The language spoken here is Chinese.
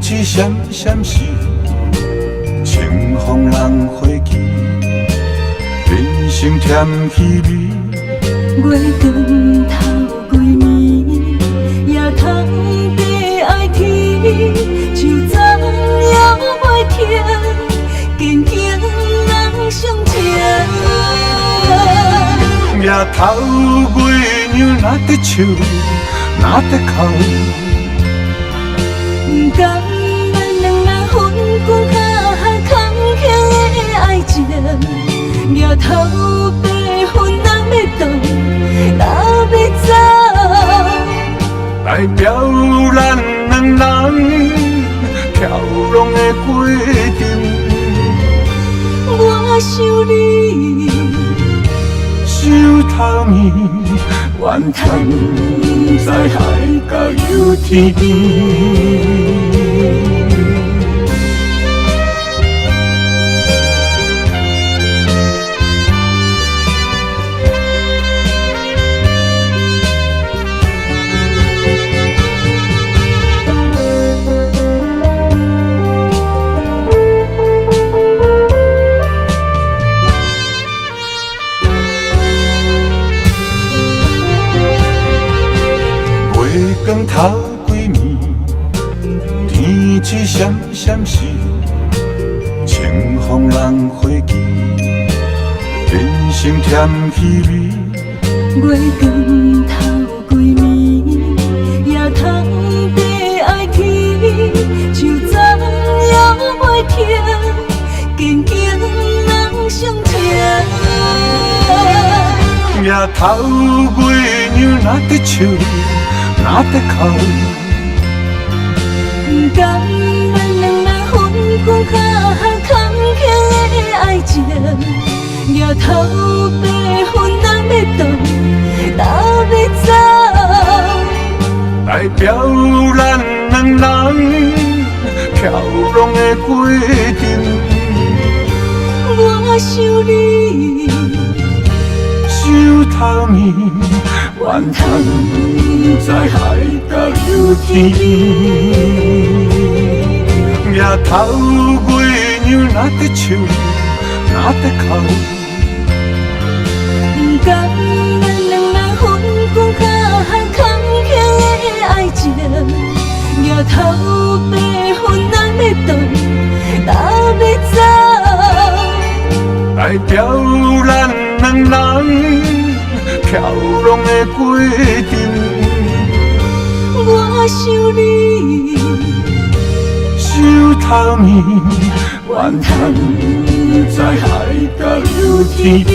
一闪闪时，清风人花枝，人生添气味。月光头几暝，夜通地爱天，树丛摇袂停，静静人相情。夜头月娘哪在笑，哪在哭？不甘咱两人分开空空的爱情，夜头白云人要动，哪要走？代表咱两人飘浪的过程。我想你，想透面，怨叹在海角有天边。光头几暝，天一闪闪时，清风人花枝，人生添气味。月光头几暝，夜通地爱天，树丛摇袂停，静静人相情。夜头月娘哪在笑？哪在哭？不甘咱两人分开空空的爱情，夜头白云人要动，哪要走？代表咱两人飘浪的过程。我想你，想透面，怨叹在海角有天边。夜头月娘哪在笑，哪在哭？不甘咱两人分开空空的爱情，夜头白云人要动，哪要走？代表咱两人飘浪的过程。我想你，想透面，怨叹在海角有天边。